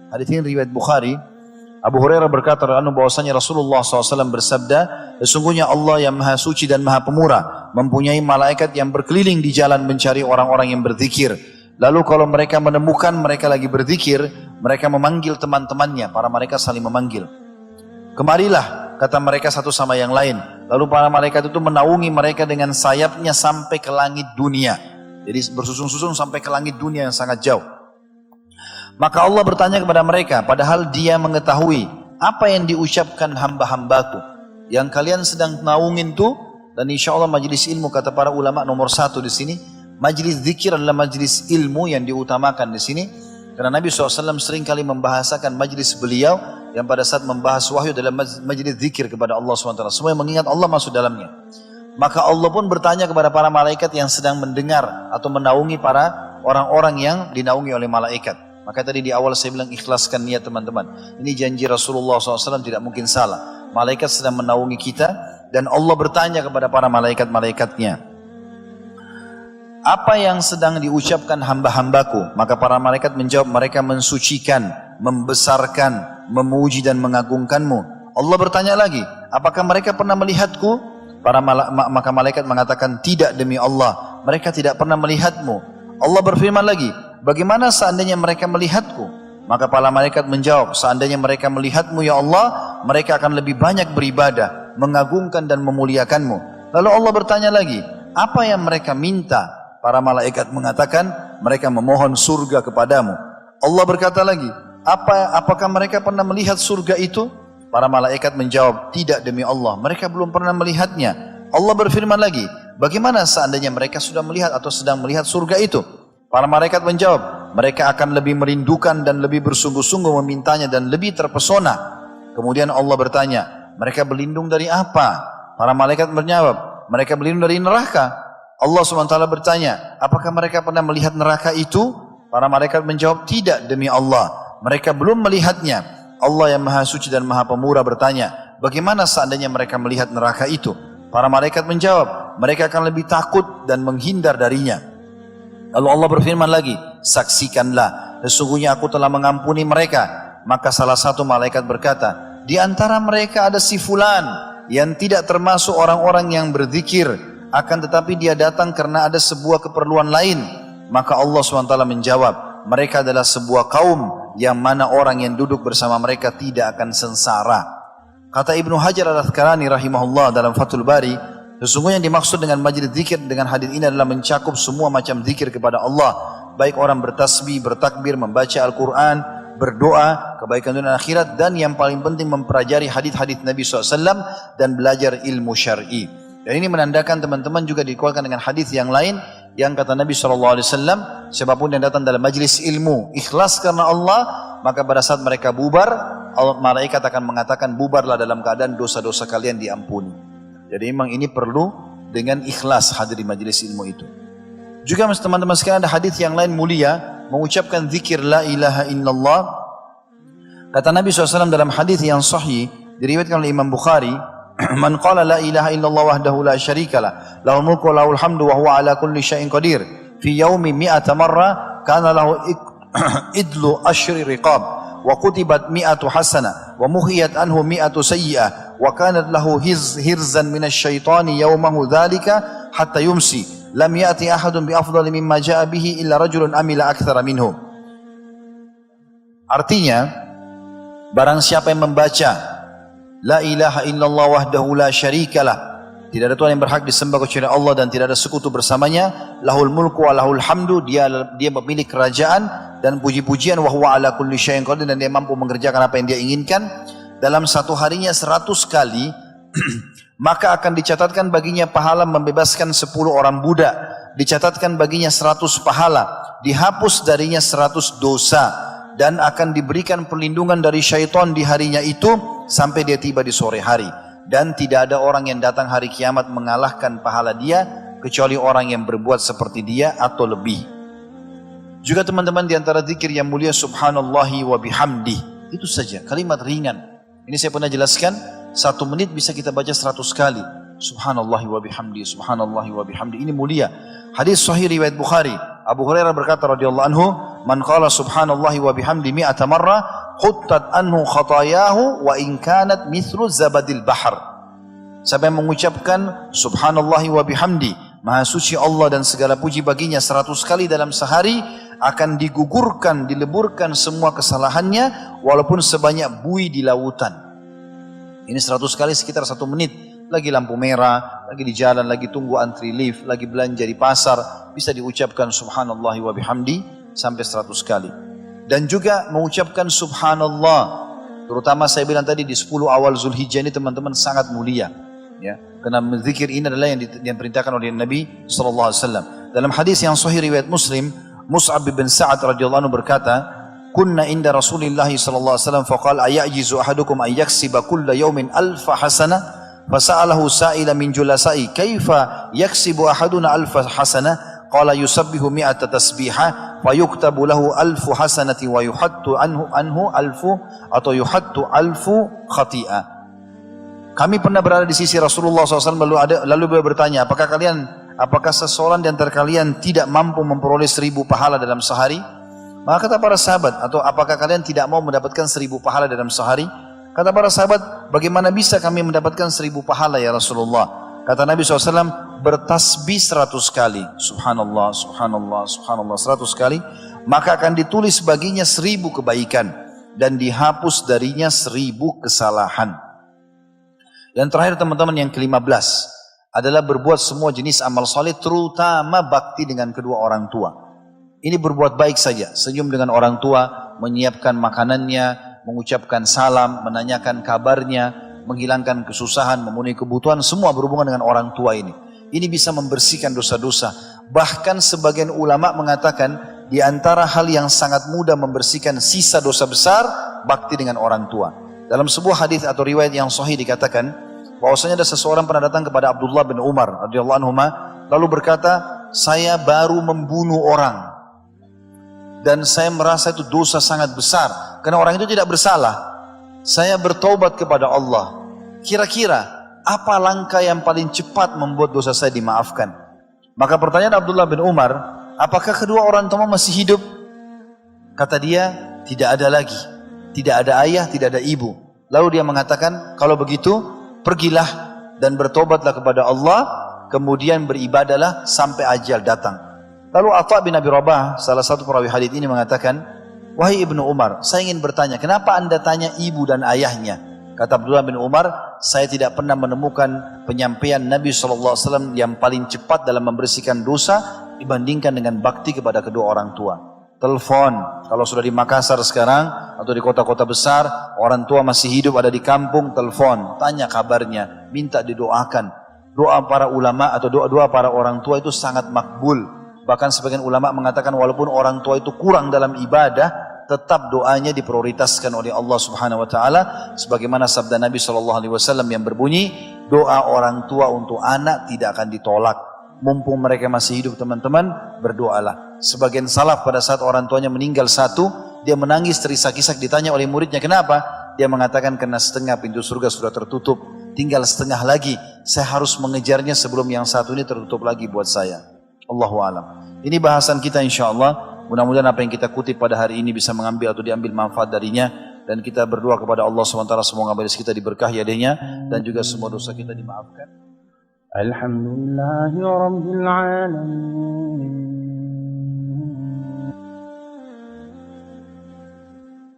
Hadis ini riwayat Bukhari. Abu Hurairah berkata bahwasanya Rasulullah SAW bersabda, sesungguhnya Allah yang maha suci dan maha pemurah mempunyai malaikat yang berkeliling di jalan mencari orang-orang yang berzikir. Lalu kalau mereka menemukan mereka lagi berzikir, mereka memanggil teman-temannya, para malaikat saling memanggil. Kemarilah, kata mereka satu sama yang lain. Lalu para malaikat itu menaungi mereka dengan sayapnya sampai ke langit dunia. Jadi bersusun-susun sampai ke langit dunia yang sangat jauh. Maka Allah bertanya kepada mereka, padahal dia mengetahui apa yang diucapkan hamba-hambaku yang kalian sedang naungin tuh. Dan insya Allah majelis ilmu, kata para ulama, nomor 1 di sini, majelis zikir adalah majelis ilmu yang diutamakan di sini. Karena Nabi SAW sering kali membahasakan majelis beliau yang pada saat membahas wahyu dalam majelis zikir kepada Allah SWT. Semua yang mengingat Allah masuk dalamnya. Maka Allah pun bertanya kepada para malaikat yang sedang mendengar atau menaungi para orang-orang yang dinaungi oleh malaikat. Maka tadi di awal saya bilang ikhlaskan niat teman-teman. Ini janji Rasulullah SAW tidak mungkin salah. Malaikat sedang menaungi kita dan Allah bertanya kepada para malaikat-malaikatnya, apa yang sedang diucapkan hamba-hambaku? Maka para malaikat menjawab, mereka mensucikan, membesarkan, memuji dan mengagungkanmu. Allah bertanya lagi, apakah mereka pernah melihatku? Maka malaikat mengatakan, tidak demi Allah, mereka tidak pernah melihatmu. Allah berfirman lagi, bagaimana seandainya mereka melihatku? Maka para malaikat menjawab, seandainya mereka melihatmu ya Allah, mereka akan lebih banyak beribadah, mengagungkan dan memuliakanmu. Lalu Allah bertanya lagi, apa yang mereka minta? Para malaikat mengatakan, mereka memohon surga kepadamu. Allah berkata lagi, apakah mereka pernah melihat surga itu? Para malaikat menjawab, tidak demi Allah, mereka belum pernah melihatnya. Allah berfirman lagi, bagaimana seandainya mereka sudah melihat atau sedang melihat surga itu? Para malaikat menjawab, mereka akan lebih merindukan dan lebih bersungguh-sungguh memintanya dan lebih terpesona. Kemudian Allah bertanya, mereka berlindung dari apa? Para malaikat menjawab, mereka berlindung dari neraka. Allah SWT bertanya, apakah mereka pernah melihat neraka itu? Para malaikat menjawab, tidak demi Allah, mereka belum melihatnya. Allah yang maha suci dan maha pemurah bertanya, bagaimana seandainya mereka melihat neraka itu? Para malaikat menjawab, mereka akan lebih takut dan menghindar darinya. Lalu Allah berfirman lagi, saksikanlah, sesungguhnya aku telah mengampuni mereka. Maka salah satu malaikat berkata, di antara mereka ada si fulan yang tidak termasuk orang-orang yang berzikir, akan tetapi dia datang karena ada sebuah keperluan lain. Maka Allah SWT menjawab, mereka adalah sebuah kaum yang mana orang yang duduk bersama mereka tidak akan sengsara. Kata Ibnu Hajar Al-Asqalani rahimahullah dalam Fathul Bari, sesungguhnya yang dimaksud dengan majlis zikir dengan hadis ini adalah mencakup semua macam zikir kepada Allah. Baik orang bertasbih, bertakbir, membaca Al-Quran, berdoa, kebaikan dunia dan akhirat, dan yang paling penting mempelajari hadis-hadis Nabi SAW dan belajar ilmu syar'i. Dan ini menandakan teman-teman juga dikuatkan dengan hadis yang lain yang kata Nabi SAW, siapapun yang datang dalam majlis ilmu ikhlas karena Allah, maka pada saat mereka bubar, malaikat akan mengatakan bubarlah dalam keadaan dosa-dosa kalian diampuni. Jadi memang ini perlu dengan ikhlas hadir di majlis ilmu itu. Juga teman-teman sekalian ada hadis yang lain mulia mengucapkan zikir la ilaha illallah. Kata Nabi SAW dalam hadis yang sahih diriwayatkan oleh Imam Bukhari, man qala la ilaha illallah wahdahu la syarikalah lahul mulku wa lahul hamdu wa huwa ala kulli syai'in qadir fi yaumi mi'ata marra kana lahu idlu asyri riqab wa kutibat mi'atu hasanah wa muhiyat anhu mi'atu sayyi'ah wa kanat lahu hirzan minasyaitani yawmahu dhalika hatta yumsi lam ya'ti ahadun bi afdali mimma ja'a bihi illa rajulun amila akthara minhu. Artinya, barang siapa yang membaca la ilaha illallah wahdahu la syarikalah, tidak ada Tuhan yang berhak disembah kecuali Allah dan tidak ada sekutu bersamanya, lahul mulku wa lahul hamdu, dia memiliki kerajaan dan puji-pujian, wa huwa ala kulli syai'in qadir, dan dia mampu mengerjakan apa yang dia inginkan dalam satu harinya 100 kali maka akan dicatatkan baginya pahala membebaskan 10 orang budak, dicatatkan baginya 100 pahala, dihapus darinya 100 dosa, dan akan diberikan perlindungan dari syaitan di harinya itu sampai dia tiba di sore hari. Dan tidak ada orang yang datang hari kiamat mengalahkan pahala dia kecuali orang yang berbuat seperti dia atau lebih. Juga teman-teman di antara zikir yang mulia subhanallahi wa bihamdi, itu saja kalimat ringan. Ini saya pernah jelaskan, 1 menit bisa kita baca 100 kali. Subhanallahi wa bihamdi, subhanallahi wa bihamdi. Ini mulia. Hadis sahih riwayat Bukhari. Abu Hurairah berkata radhiyallahu anhu, man qala subhanallahi wa bihamdi mi'ata marra huttat anhu khatayahu wa in kanat mithlu zabadil bahar. Siapa yang mengucapkan subhanallahi wa bihamdi, maha suci Allah dan segala puji baginya 100 kali dalam sehari, akan digugurkan, dileburkan semua kesalahannya walaupun sebanyak buih di lautan. Ini 100 kali sekitar 1 menit. Lagi lampu merah, lagi di jalan, lagi tunggu antri lift, lagi belanja di pasar, bisa diucapkan subhanallahi wa bihamdi sampai 100 kali. Dan juga mengucapkan subhanallah, terutama saya bilang tadi di 10 awal Zulhijjah ini teman-teman sangat mulia, ya. Karena zikir ini adalah yang diperintahkan oleh Nabi SAW. Dalam hadis yang sahih riwayat Muslim, Mus'ab bin Sa'ad radhiyallahu anhu berkata, "Kunna inda Rasulillah sallallahu alaihi wasallam faqala ayajizu ahadukum an yaksiba kulla yawmin alfa hasanah?" Fasa'alahu sa'ila min julasai, "Kaifa yaksibu ahaduna alfa hasanah?" Qala yusabbihu mi'ata tasbihah fayuktabu lahu alfu hasanati wa yuhattu anhu alfu atau yuhattu alfu khati'ah. Kami pernah berada di sisi Rasulullah SAW lalu beliau bertanya, apakah seseorang di antara kalian tidak mampu memperoleh 1000 pahala dalam sehari? Maka kata para sahabat, atau apakah kalian tidak mau mendapatkan 1000 pahala dalam sehari? Kata para sahabat, bagaimana bisa kami mendapatkan 1000 pahala ya Rasulullah? Kata Nabi SAW, bertasbih 100 kali. Subhanallah, subhanallah, subhanallah 100 kali. Maka akan ditulis baginya 1000 kebaikan. Dan dihapus darinya 1000 kesalahan. Dan terakhir teman-teman yang ke-15. Adalah berbuat semua jenis amal soleh, terutama bakti dengan kedua orang tua. Ini berbuat baik saja. Senyum dengan orang tua, menyiapkan makanannya, mengucapkan salam, menanyakan kabarnya, menghilangkan kesusahan, memenuhi kebutuhan, semua berhubungan dengan orang tua ini. Ini bisa membersihkan dosa-dosa. Bahkan sebagian ulama mengatakan, di antara hal yang sangat mudah membersihkan sisa dosa besar, bakti dengan orang tua. Dalam sebuah hadis atau riwayat yang sahih dikatakan, bahwasanya ada seseorang pernah datang kepada Abdullah bin Umar radhiyallahu anhuma, lalu berkata, "Saya baru membunuh orang. Dan saya merasa itu dosa sangat besar, karena orang itu tidak bersalah. Saya bertaubat kepada Allah. Kira-kira apa langkah yang paling cepat membuat dosa saya dimaafkan?" Maka pertanyaan Abdullah bin Umar, "Apakah kedua orang tua masih hidup?" Kata dia, "Tidak ada lagi. Tidak ada ayah, tidak ada ibu." Lalu dia mengatakan, "Kalau begitu, pergilah dan bertobatlah kepada Allah, kemudian beribadahlah sampai ajal datang." Lalu Atha bin Abi Rabah, salah satu perawi hadis ini mengatakan, "Wahai Ibnu Umar, saya ingin bertanya, kenapa anda tanya ibu dan ayahnya?" Kata Abdullah bin Umar, "Saya tidak pernah menemukan penyampaian Nabi SAW yang paling cepat dalam membersihkan dosa dibandingkan dengan bakti kepada kedua orang tua." Telepon, kalau sudah di Makassar sekarang atau di kota-kota besar, orang tua masih hidup ada di kampung, telepon, tanya kabarnya, minta didoakan. Doa para ulama atau doa-doa para orang tua itu sangat makbul. Bahkan sebagian ulama mengatakan walaupun orang tua itu kurang dalam ibadah, tetap doanya diprioritaskan oleh Allah Subhanahu wa taala, sebagaimana sabda Nabi SAW yang berbunyi, doa orang tua untuk anak tidak akan ditolak. Mumpung mereka masih hidup teman-teman, berdoalah. Sebagian salaf pada saat orang tuanya meninggal satu, dia menangis terisak-isak, ditanya oleh muridnya, "Kenapa?" Dia mengatakan, "Karena setengah pintu surga sudah tertutup, tinggal setengah lagi. Saya harus mengejarnya sebelum yang satu ini tertutup lagi buat saya." Allahu a'lam. Ini bahasan kita insyaAllah. Mudah-mudahan apa yang kita kutip pada hari ini bisa mengambil atau diambil manfaat darinya. Dan kita berdoa kepada Allah SWT semoga majelis kita diberkahi adanya dan juga semua dosa kita dimaafkan. Alhamdulillahi Rabbil Alamin.